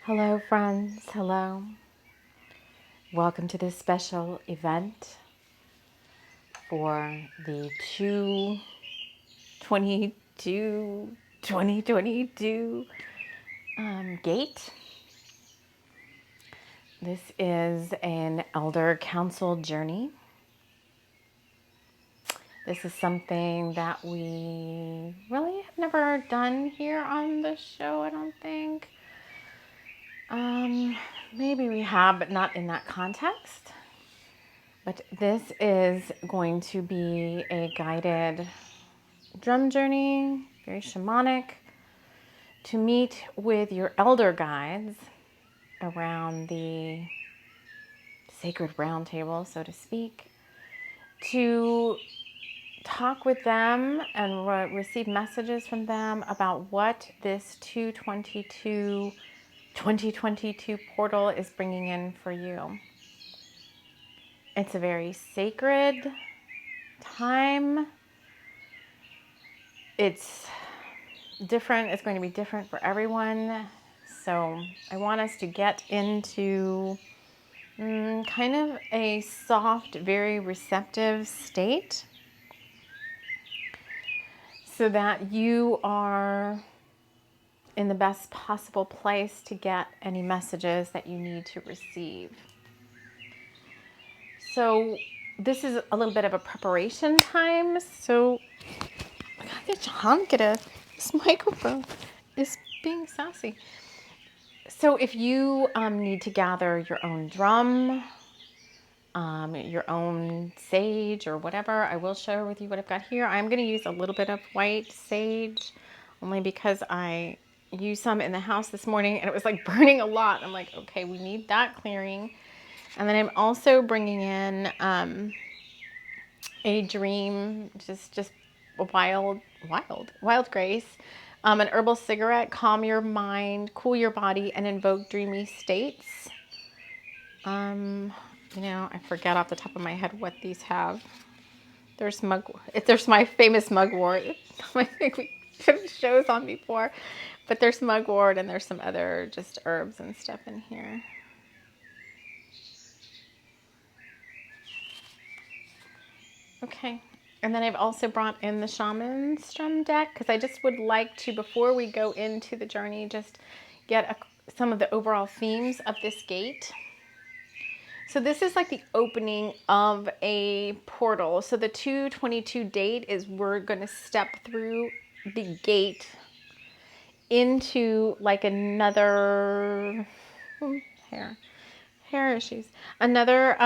Hello, friends. Hello. Welcome to this special event for the 2022 gate. This is an elder council journey. This is something that we really have never done here on the show, I don't think. Maybe we have, but not in that context. But this is going to be a guided drum journey, very shamanic, to meet with your elder guides around the sacred round table, so to speak, to talk with them and receive messages from them about what this 2022 portal is bringing in for you. It's a very sacred time. It's different. It's going to be different for everyone. So I want us to get into kind of a soft, very receptive state so that you are in the best possible place to get any messages that you need to receive. So this is a little bit of a preparation time. So I got this honk. This microphone is being sassy. So if you need to gather your own drum, your own sage or whatever, I will share with you what I've got here. I'm going to use a little bit of white sage only because I used some in the house this morning and it was like burning a lot. I'm like, okay, we need that clearing. And then I'm also bringing in a dream, just a wild grace, an herbal cigarette, calm your mind, cool your body, and invoke dreamy states. I forget off the top of my head what these have. There's my famous mugwort. I think we did shows on before, but there's mugwort and there's some other just herbs and stuff in here. Okay, and then I've also brought in the Shaman's Drum deck because I just would like to, before we go into the journey, just get some of the overall themes of this gate. So this is like the opening of a portal. So the 2/22 date is we're going to step through the gate into like another hair issues, another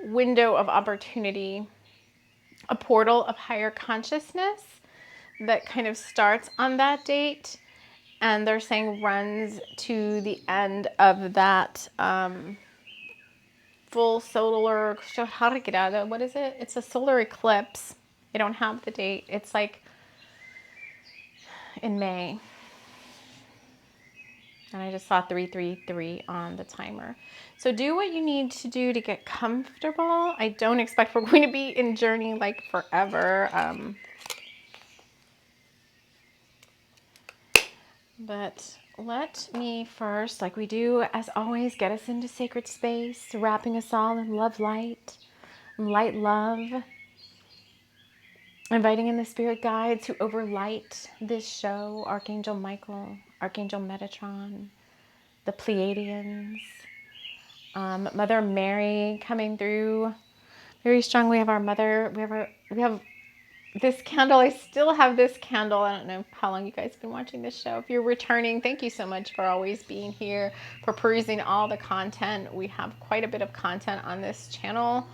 window of opportunity, a portal of higher consciousness that kind of starts on that date, and they're saying runs to the end of that full solar, what is it? It's a solar eclipse. I don't have the date. It's like in May. And I just saw 333 on the timer. So do what you need to do to get comfortable. I don't expect we're going to be in journey like forever. But let me first, like we do as always, get us into sacred space, wrapping us all in love light, love. Inviting in the spirit guides who overlight this show, Archangel Michael, Archangel Metatron, the Pleiadians, Mother Mary coming through very strong. We have our mother, we have this candle. I still have this candle. I don't know how long you guys have been watching this show. If you're returning, thank you so much for always being here, for perusing all the content. We have quite a bit of content on this channel.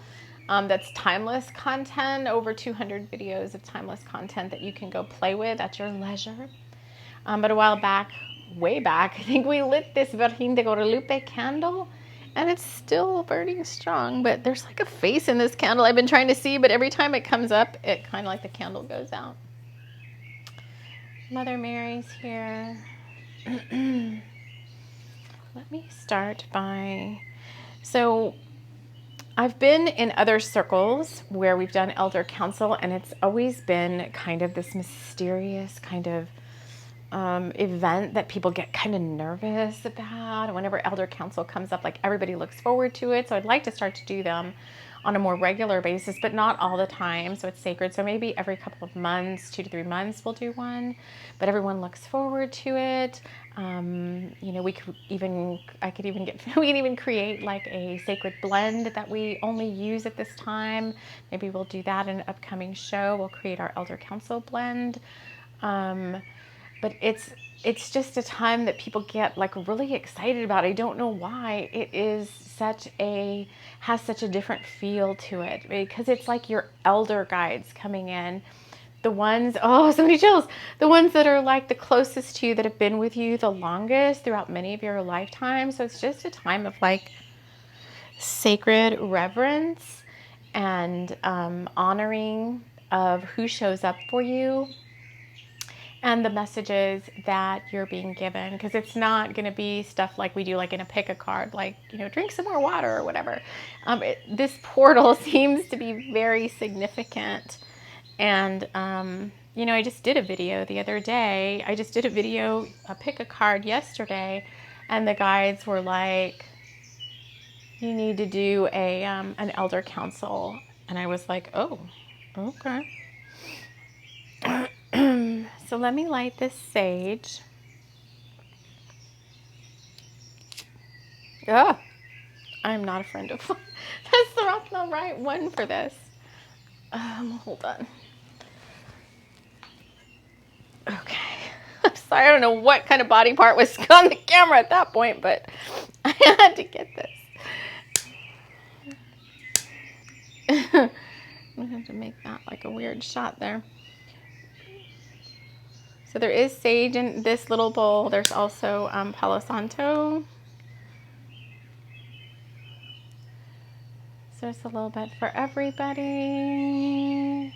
That's timeless content, over 200 videos of timeless content that you can go play with at your leisure. But a while back, way back, I think we lit this Virgen de Guadalupe candle, and it's still burning strong, but there's like a face in this candle I've been trying to see, but every time it comes up, it kind of like the candle goes out. Mother Mary's here. Let me start by, so I've been in other circles where we've done elder council, and it's always been kind of this mysterious kind of event that people get kind of nervous about. And whenever Elder Council comes up, like everybody looks forward to it. So I'd like to start to do them on a more regular basis, but not all the time. So it's sacred. So maybe every couple of months, 2 to 3 months, we'll do one, but everyone looks forward to it. You know, we could even create like a sacred blend that we only use at this time. Maybe we'll do that in an upcoming show. We'll create our Elder Council blend. But it's just a time that people get like really excited about. I don't know why. It is has such a different feel to it, because it's like your elder guides coming in. The ones, oh, so many chills. The ones that are like the closest to you, that have been with you the longest throughout many of your lifetimes. So it's just a time of like sacred reverence and honoring of who shows up for you and the messages that you're being given, because it's not going to be stuff like we do like in a pick a card, like, you know, drink some more water or whatever. This portal seems to be very significant. And you know, I just did a video the other day. I just did a pick a card yesterday, and the guides were like, you need to do an elder council. And I was like, oh, okay. So let me light this sage. Oh, I'm not a friend of that's the right one for this. Hold on. Okay. I'm sorry, I don't know what kind of body part was on the camera at that point, but I had to get this. I'm going to have to make that like a weird shot there. So there is sage in this little bowl. There's also Palo Santo. So just a little bit for everybody.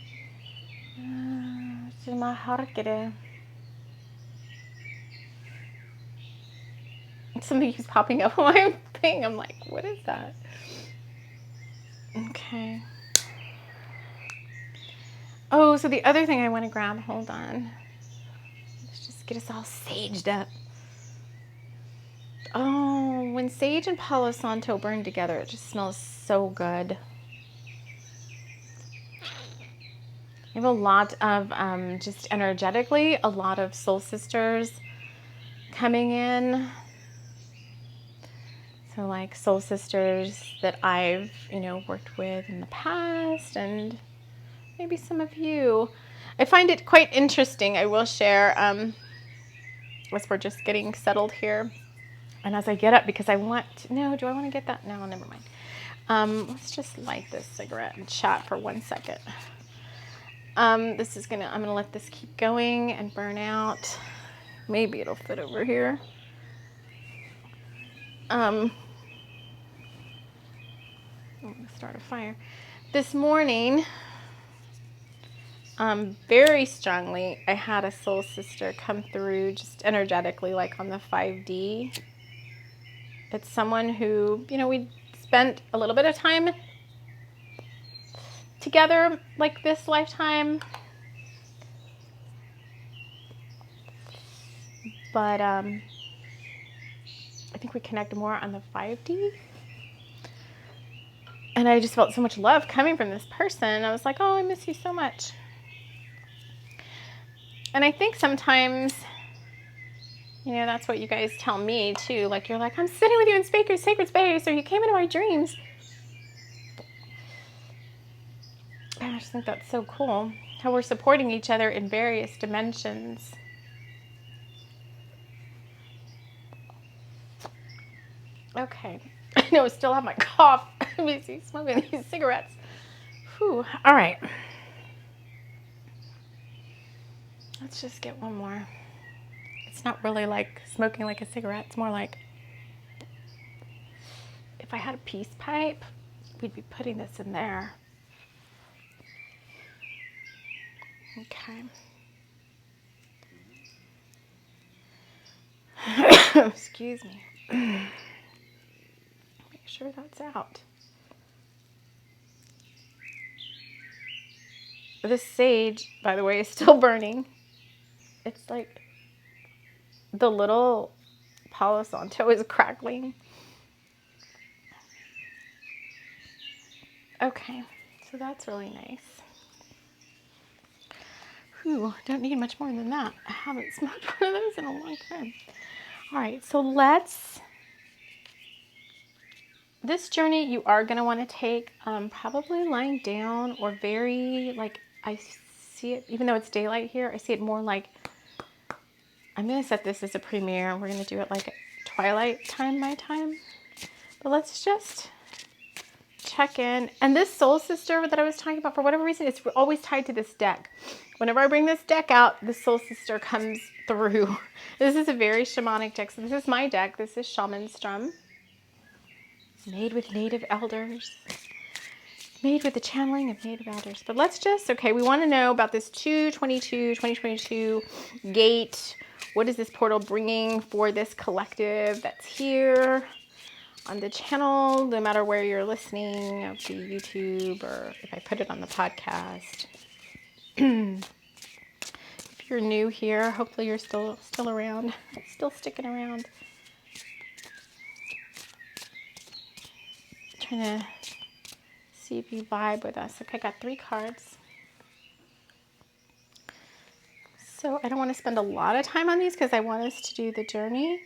Something keeps popping up on my thing. I'm like, what is that? Okay. Oh, so the other thing I want to grab, hold on. Let's just get us all saged up. Oh, when sage and Palo Santo burn together, it just smells so good. We have a lot of, just energetically, a lot of soul sisters coming in. So like soul sisters that I've, you know, worked with in the past, and maybe some of you. I find it quite interesting. I will share, as we're just getting settled here. And as I get up, because I want to, no, do I want to get that? No, never mind. Let's just light this cigarette and chat for 1 second. I'm gonna let this keep going and burn out. Maybe it'll fit over here. I'm gonna start a fire. This morning, very strongly, I had a soul sister come through just energetically, like on the 5D. It's someone who, you know, we spent a little bit of time together like this lifetime. But I think we connect more on the 5D. And I just felt so much love coming from this person. I was like, oh, I miss you so much. And I think sometimes, you know, that's what you guys tell me too. Like, you're like, I'm sitting with you in sacred space, or you came into my dreams. And I just think that's so cool, how we're supporting each other in various dimensions. Okay. I know I still have my cough. I'm busy smoking these cigarettes. Whew. All right. Let's just get one more. It's not really like smoking like a cigarette. It's more like if I had a peace pipe, we'd be putting this in there. Okay. Excuse me. Make sure that's out. This sage, by the way, is still burning. It's like the little Palo Santo is crackling. Okay, so that's really nice. Whew, don't need much more than that. I haven't smoked one of those in a long time. All right, so this journey you are going to want to take probably lying down or very, like, I see it, even though it's daylight here, I see it more like, I'm going to set this as a premiere. We're going to do it like twilight time, my time. But let's just check in. And this soul sister that I was talking about, for whatever reason, it's always tied to this deck. Whenever I bring this deck out, the soul sister comes through. This is a very shamanic deck. So this is my deck. This is Shaman's Drum. Made with native elders. Made with the channeling of native elders. But let's just, okay, we want to know about this 2022 gate. What is this portal bringing for this collective that's here on the channel, no matter where you're listening, of the YouTube, or if I put it on the podcast. If you're new here, hopefully you're still around, still sticking around. Trying to see if you vibe with us. Okay, I got 3 cards. So I don't want to spend a lot of time on these because I want us to do the journey.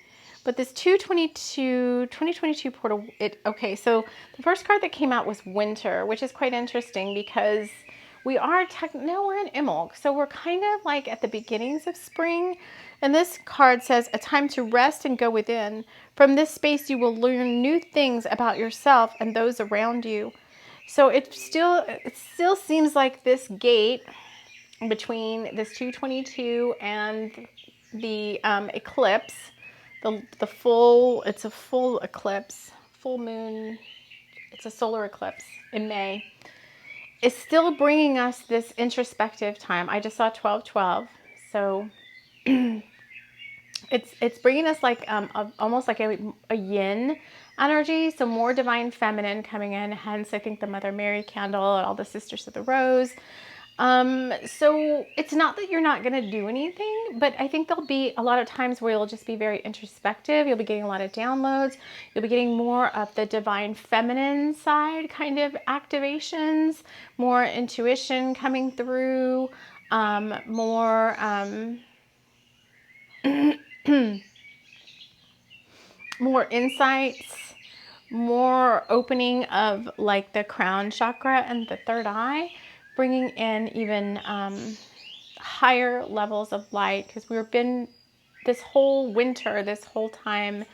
But this 2022 portal, okay, so the first card that came out was winter, which is quite interesting because we're in Imbolc, so we're kind of like at the beginnings of spring. And this card says, a time to rest and go within. From this space, you will learn new things about yourself and those around you. So it still seems like this gate between this 222 and the eclipse, it's a full eclipse, full moon, it's a solar eclipse in May, is still bringing us this introspective time. I just saw 1212, so it's bringing us like almost like a yin energy, so more divine feminine coming in, hence I think the Mother Mary candle and all the Sisters of the Rose. So it's not that you're not going to do anything, but I think there'll be a lot of times where you'll just be very introspective. You'll be getting a lot of downloads. You'll be getting more of the divine feminine side kind of activations, more intuition coming through, more, more insights, more opening of like the crown chakra and the third eye, bringing in even higher levels of light, because we've been this whole winter, this whole time,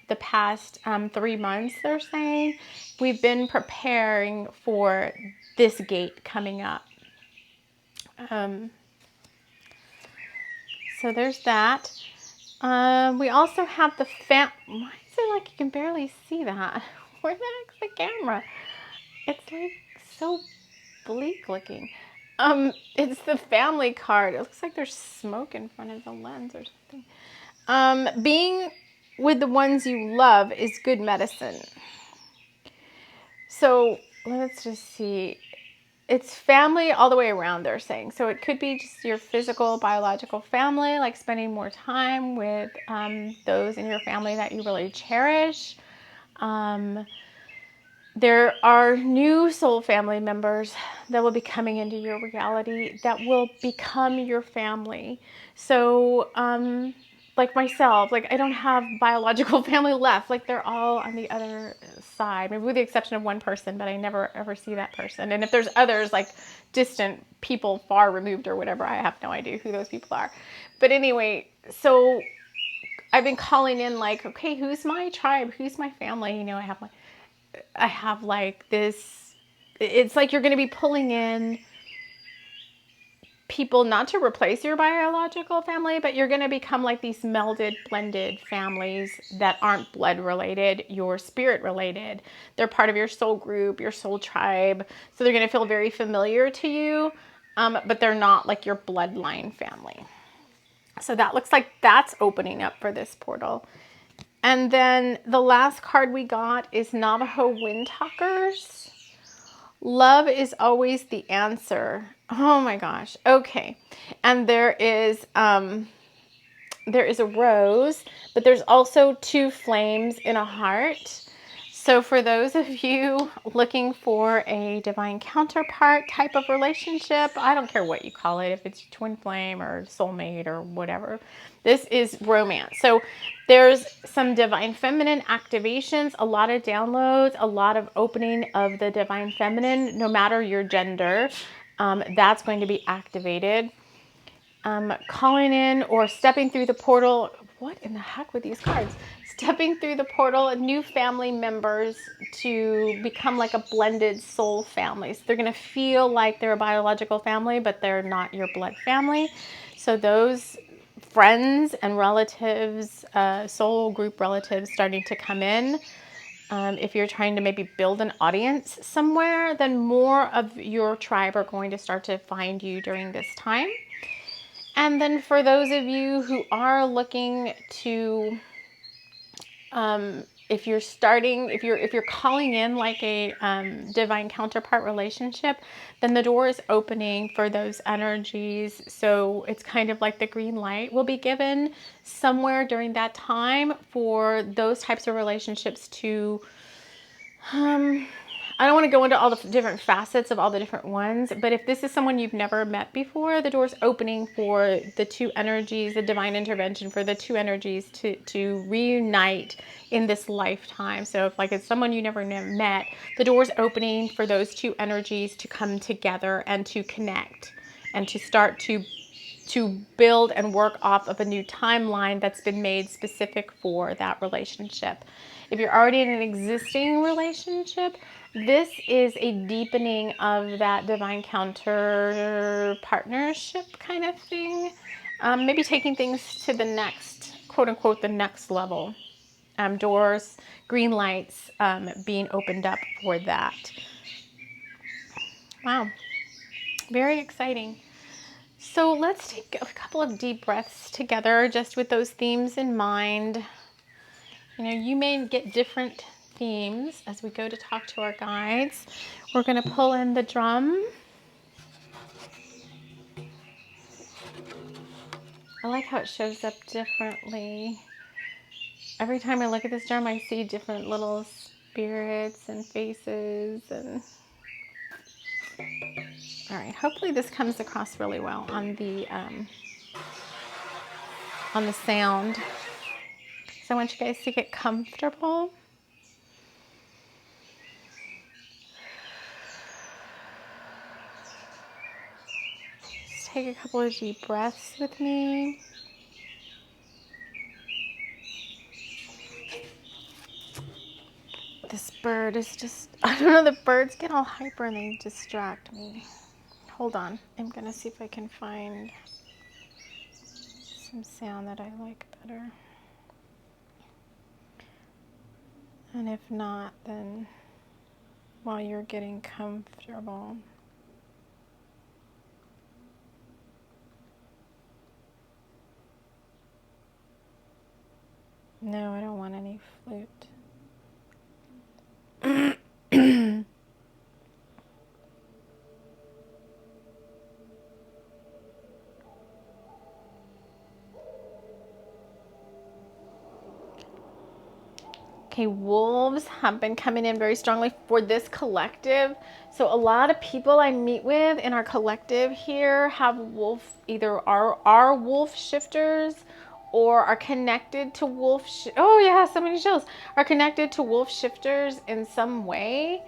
the past 3 months, they're saying, we've been preparing for this gate coming up. So there's that. We also have the why is it like you can barely see that? Where the heck's the camera? It's like so bleak looking. It's the family card. It looks like there's smoke in front of the lens or something. Being with the ones you love is good medicine. So let's just see. It's family all the way around, they're saying. So it could be just your physical, biological family, like spending more time with those in your family that you really cherish. There are new soul family members that will be coming into your reality that will become your family. So, like myself, like I don't have biological family left. Like they're all on the other side, maybe with the exception of one person, but I never ever see that person. And if there's others, like distant people far removed or whatever, I have no idea who those people are. But anyway, so I've been calling in like, okay, who's my tribe? Who's my family? You know, I have like this, it's like you're going to be pulling in people not to replace your biological family, but you're going to become like these melded, blended families that aren't blood related, you're spirit related. They're part of your soul group, your soul tribe. So they're going to feel very familiar to you, but they're not like your bloodline family. So that looks like that's opening up for this portal. And then the last card we got is Navajo Wind Talkers. Love is always the answer. Oh my gosh. Okay. And there is there is a rose, but there's also 2 flames in a heart. So for those of you looking for a divine counterpart type of relationship, I don't care what you call it, if it's twin flame or soulmate or whatever, this is romance. So there's some divine feminine activations, a lot of downloads, a lot of opening of the divine feminine, no matter your gender, that's going to be activated. Calling in or stepping through the portal. What in the heck with these cards? Stepping through the portal, new family members to become like a blended soul family. So they're going to feel like they're a biological family, but they're not your blood family. So those friends and relatives, soul group relatives starting to come in. If you're trying to maybe build an audience somewhere, then more of your tribe are going to start to find you during this time. And then for those of you who are looking to, if you're calling in like a divine counterpart relationship, then the door is opening for those energies. So it's kind of like the green light will be given somewhere during that time for those types of relationships to, I don't want to go into all the different facets of all the different ones, but if this is someone you've never met before, the door's opening for the 2 energies, the divine intervention for the 2 energies to reunite in this lifetime. So if like it's someone you never met, the door's opening for those 2 energies to come together and to connect and to start to build and work off of a new timeline that's been made specific for that relationship. If you're already in an existing relationship, this is a deepening of that divine counter partnership kind of thing. Maybe taking things to the next, quote unquote, the next level. Doors, green lights being opened up for that. Wow. Very exciting. So let's take a couple of deep breaths together just with those themes in mind. You know, you may get different themes as we go to talk to our guides. We're going to pull in the drum. I like how it shows up differently. Every time I look at this drum, I see different little spirits and faces. And all right, hopefully this comes across really well on the sound. So I want you guys to get comfortable. Just take a couple of deep breaths with me. This bird is just, I don't know, the birds get all hyper and they distract me. Hold on, I'm gonna see if I can find some sound that I like better. And if not, then while you're getting comfortable. No, I don't want any flute. Okay, wolves have been coming in very strongly for this collective. So a lot of people I meet with in our collective here have wolf, either are wolf shifters or are connected to wolf. Oh yeah, so many chills. Are connected to wolf shifters in some way.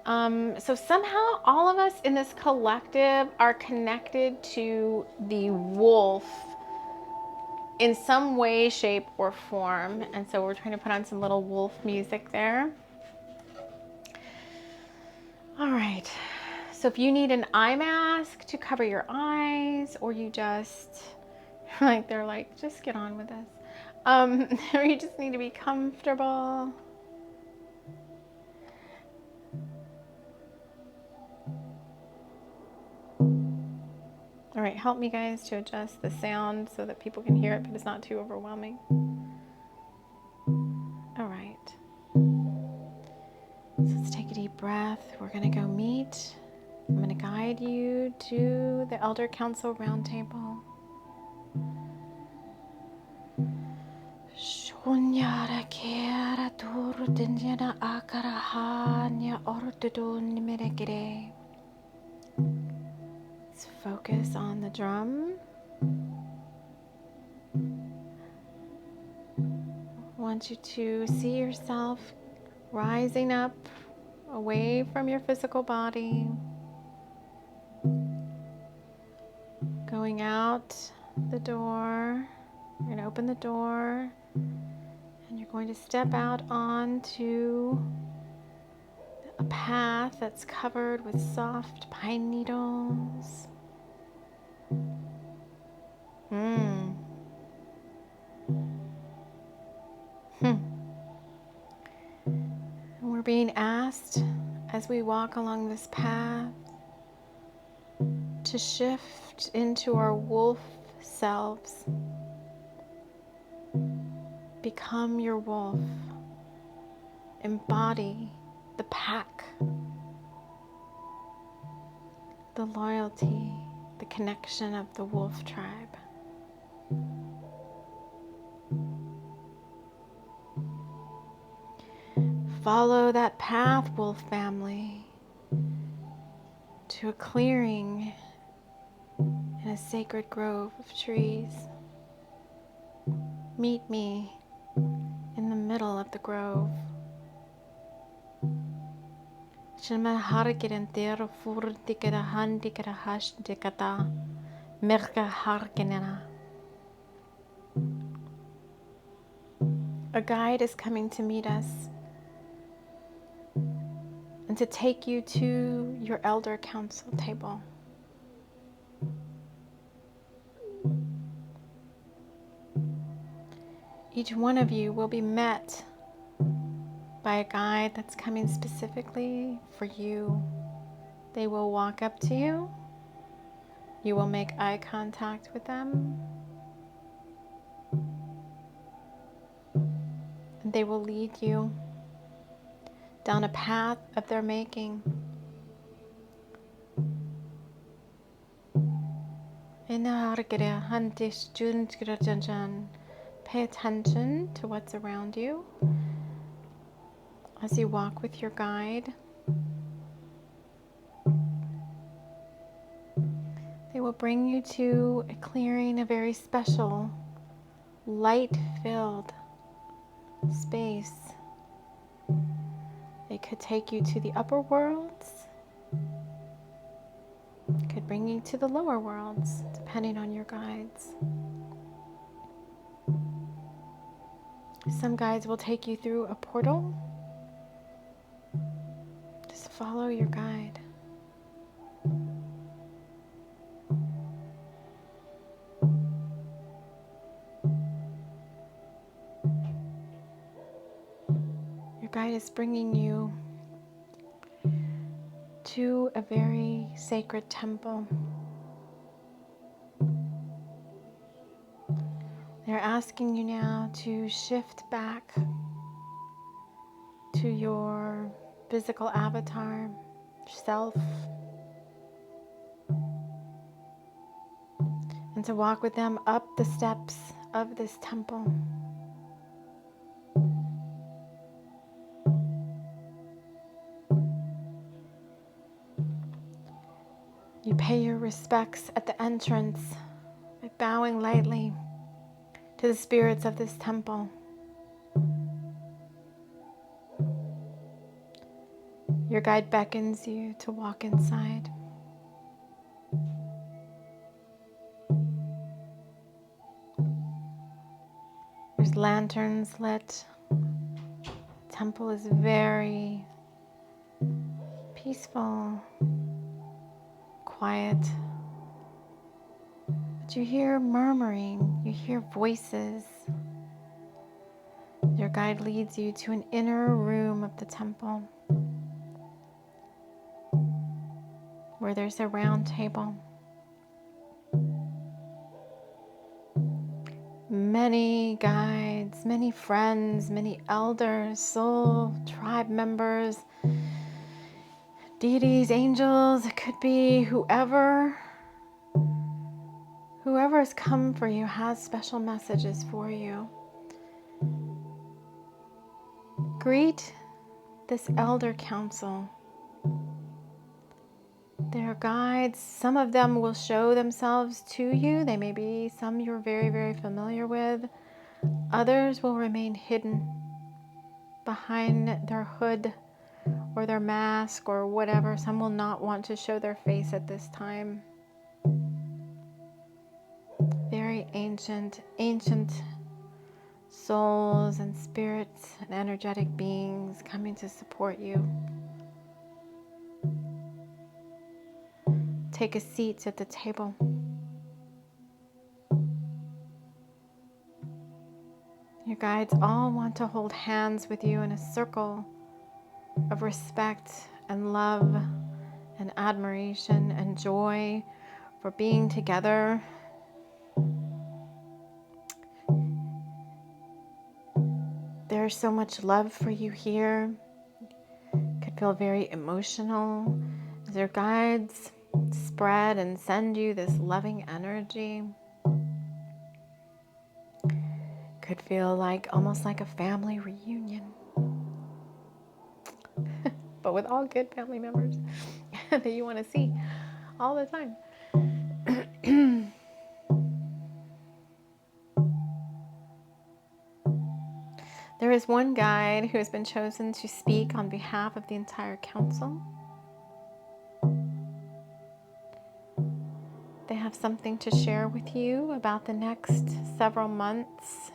So somehow all of us in this collective are connected to the wolf in some way, shape, or form. And so we're trying to put on some little wolf music there. All right. So if you need an eye mask to cover your eyes, or you just, like, they're like, just get on with this. Or you just need to be comfortable. All right, help me guys to adjust the sound so that people can hear it, but it's not too overwhelming. All right. So let's take a deep breath. We're gonna go meet. I'm gonna guide you to the Elder Council Roundtable. Hunyara kera turu dinjana akara hanya ortudun nimerekere. Let's focus on the drum. I want you to see yourself rising up away from your physical body, going out the door. You're going to open the door and you're going to step out onto a path that's covered with soft pine needles. And we're being asked as we walk along this path to shift into our wolf selves. Become your wolf. Embody the pack, the loyalty, the connection of the wolf tribe. Follow that path, wolf family, to a clearing in a sacred grove of trees. Meet me in the middle of the grove. A guide is coming to meet us and to take you to your elder council table. Each one of you will be met by a guide that's coming specifically for you. They will walk up to you. You will make eye contact with them. And they will lead you down a path of their making. Pay attention to what's around you as you walk with your guide. They will bring you to a clearing, a very special, light-filled space. It could take you to the upper worlds. It could bring you to the lower worlds, depending on your guides. Some guides will take you through a portal. Just follow your guide. Your guide is bringing you to a very sacred temple. They're asking you now to shift back to your physical avatar, self, and to walk with them up the steps of this temple. You pay your respects at the entrance by bowing lightly to the spirits of this temple. Your guide beckons you to walk inside. There's lanterns lit. The temple is very peaceful, quiet. But you hear murmuring, you hear voices. Your guide leads you to an inner room of the temple where there's a round table. Many guides, many friends, many elders, soul tribe members, deities, angels. It could be whoever has come for you has special messages for you. Greet this elder council. They're guides. Some of them will show themselves to you. They may be some you're very, very familiar with. Others will remain hidden behind their hood or their mask or whatever. Some will not want to show their face at this time. Very ancient souls and spirits and energetic beings coming to support you. Take a seat at the table. Your guides all want to hold hands with you in a circle of respect and love and admiration and joy for being together. There's so much love for you here. Could feel very emotional as your guides spread and send you this loving energy. Could feel like almost like a family reunion, but with all good family members that you want to see all the time. There is one guide who has been chosen to speak on behalf of the entire council. They have something to share with you about the next several months,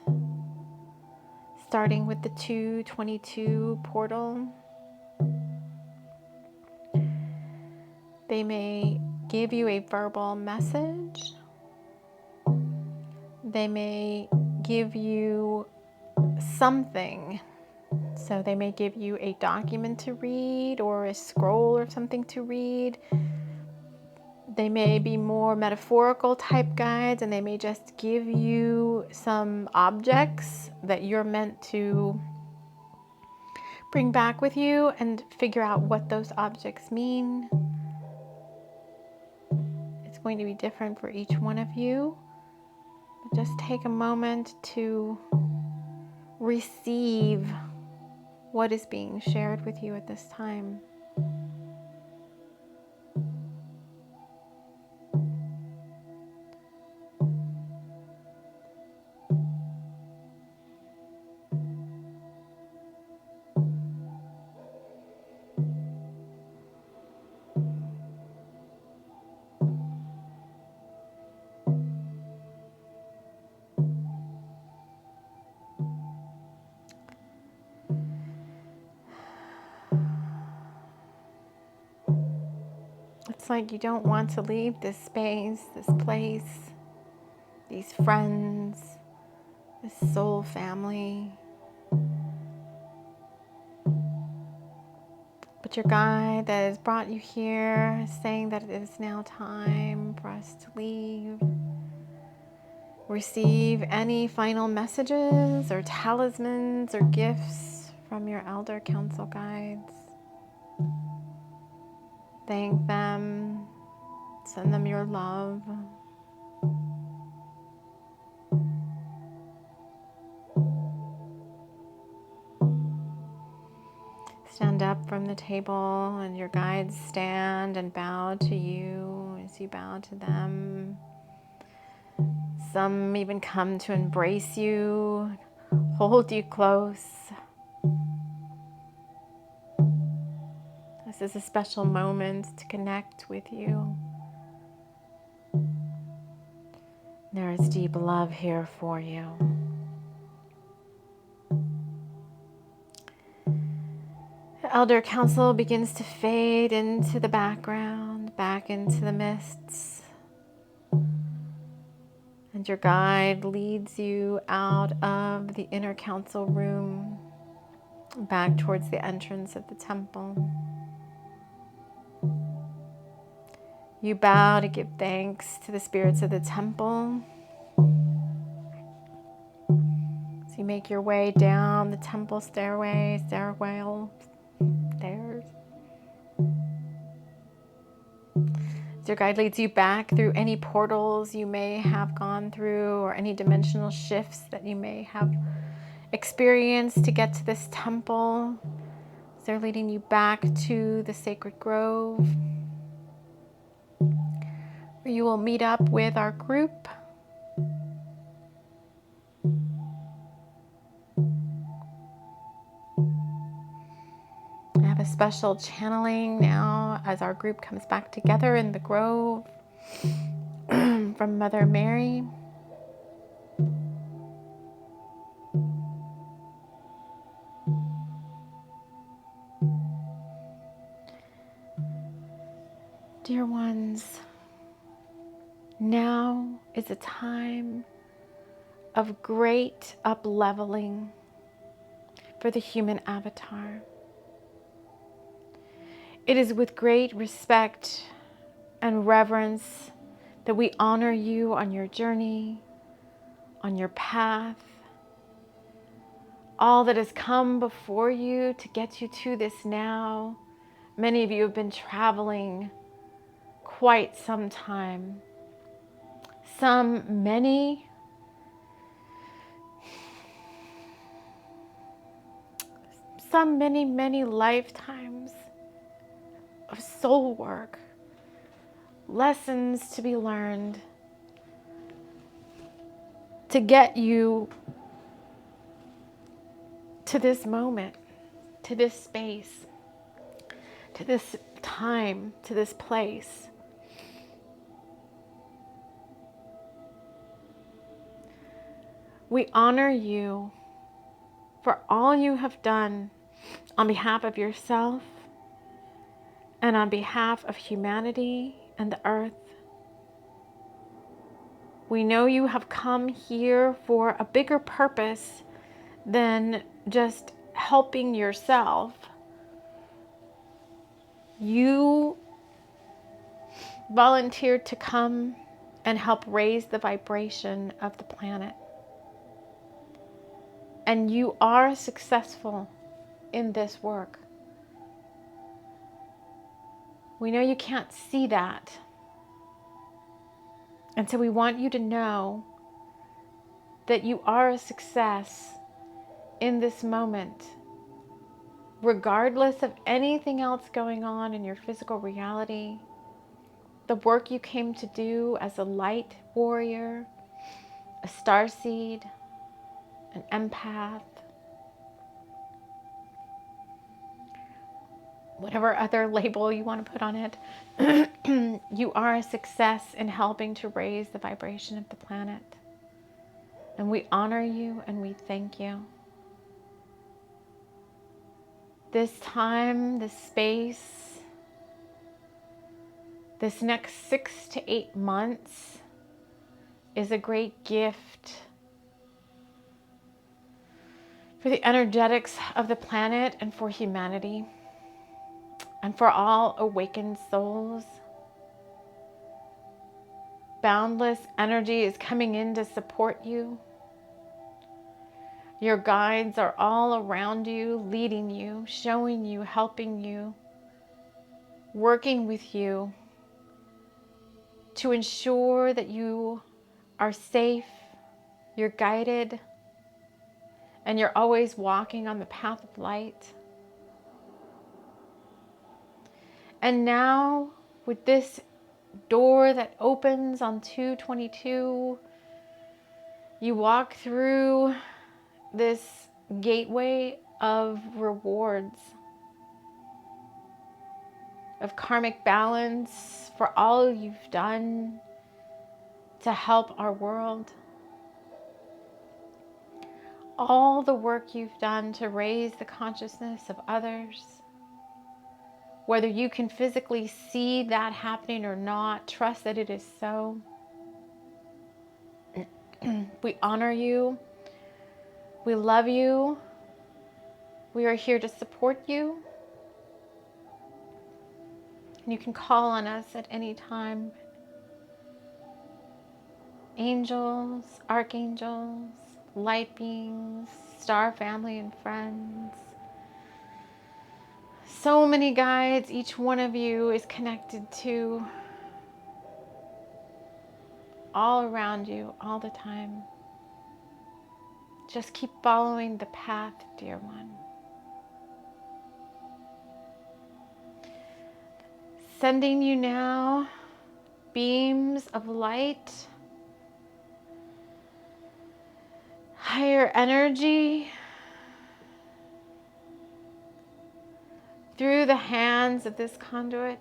starting with the 222 portal. They may give you a verbal message. They may give you something. So they may give you a document to read or a scroll or something to read. They may be more metaphorical type guides, and they may just give you some objects that you're meant to bring back with you and figure out what those objects mean. It's going to be different for each one of you. But just take a moment to receive what is being shared with you at this time. It's like you don't want to leave this space, this place, these friends, this soul family. But your guide that has brought you here is saying that it is now time for us to leave. Receive any final messages or talismans or gifts from your elder council guides. Thank them. Send them your love. Stand up from the table, and your guides stand and bow to you as you bow to them. Some even come to embrace you, hold you close. This is a special moment to connect with you. There is deep love here for you. The Elder Council begins to fade into the background, back into the mists. And your guide leads you out of the inner council room, back towards the entrance of the temple. You bow to give thanks to the spirits of the temple. So you make your way down the temple stairs. Your guide leads you back through any portals you may have gone through or any dimensional shifts that you may have experience to get to this temple. They're leading you back to the sacred grove, where you will meet up with our group. I have a special channeling now as our group comes back together in the grove from Mother Mary. Dear ones, now is a time of great up-leveling for the human avatar. It is with great respect and reverence that we honor you on your journey, on your path, all that has come before you to get you to this now. Many of you have been traveling quite some time. Many lifetimes of soul work, lessons to be learned to get you to this moment, to this space, to this time, to this place. We honor you for all you have done on behalf of yourself and on behalf of humanity and the earth. We know you have come here for a bigger purpose than just helping yourself. You volunteered to come and help raise the vibration of the planet. And you are successful in this work. We know you can't see that. And so we want you to know that you are a success in this moment, regardless of anything else going on in your physical reality. The work you came to do as a light warrior, a starseed, an empath, whatever other label you want to put on it, you are a success in helping to raise the vibration of the planet. And we honor you and we thank you. This time, this space, this next 6 to 8 months is a great gift for the energetics of the planet and for humanity and for all awakened souls. Boundless energy is coming in to support you. Your guides are all around you, leading you, showing you, helping you, working with you to ensure that you are safe, you're guided, and you're always walking on the path of light. And now, with this door that opens on 2/22, you walk through this gateway of rewards, of karmic balance for all you've done to help our world. All the work you've done to raise the consciousness of others. Whether you can physically see that happening or not, trust that it is so. We honor you. We love you. We are here to support you. And you can call on us at any time. Angels, archangels, light beings, star family and friends. So many guides, each one of you is connected to all around you all the time. Just keep following the path, dear one. Sending you now beams of light, higher energy through the hands of this conduit.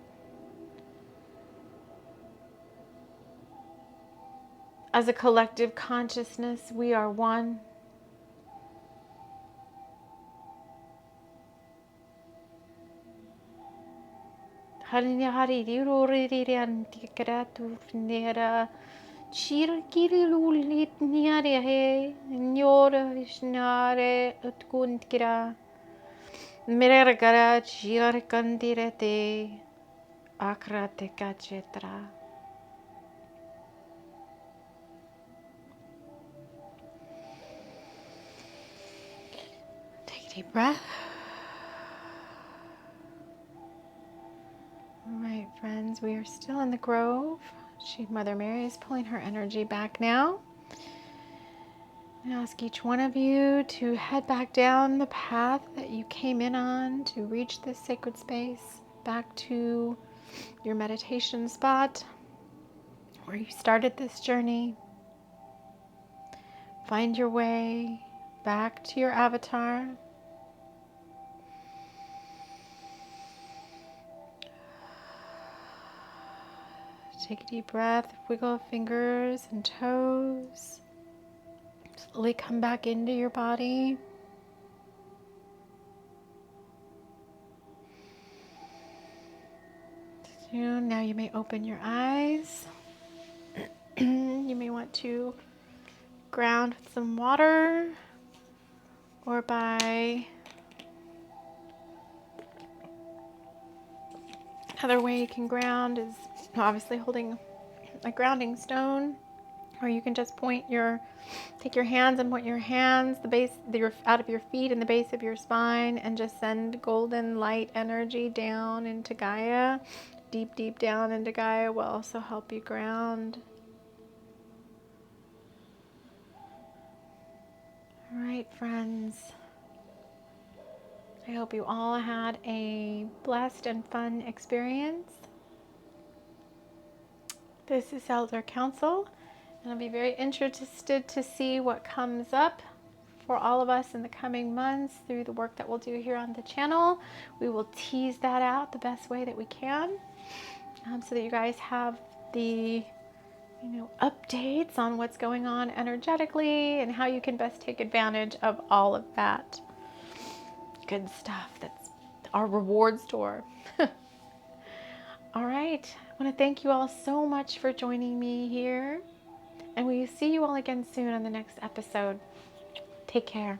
As a collective consciousness, we are one. Take a deep breath. All right, friends, we are still in the grove. Mother Mary is pulling her energy back now. I ask each one of you to head back down the path that you came in on to reach this sacred space, back to your meditation spot where you started this journey. Find your way back to your avatar. Take a deep breath, wiggle fingers and toes. Slowly come back into your body. So now you may open your eyes. You may want to ground with some water, or by another way you can ground is obviously holding a grounding stone, or you can just take your hands and point your hands out of your feet and the base of your spine, and just send golden light energy down into Gaia. Deep, deep down into Gaia will also help you ground. All right, friends. I hope you all had a blessed and fun experience. This is Elder Council, and I'll be very interested to see what comes up for all of us in the coming months through the work that we'll do here on the channel. We will tease that out the best way that we can, so that you guys have the updates on what's going on energetically and how you can best take advantage of all of that good stuff. That's our reward store. All right. I want to thank you all so much for joining me here, and we will see you all again soon on the next episode. Take care.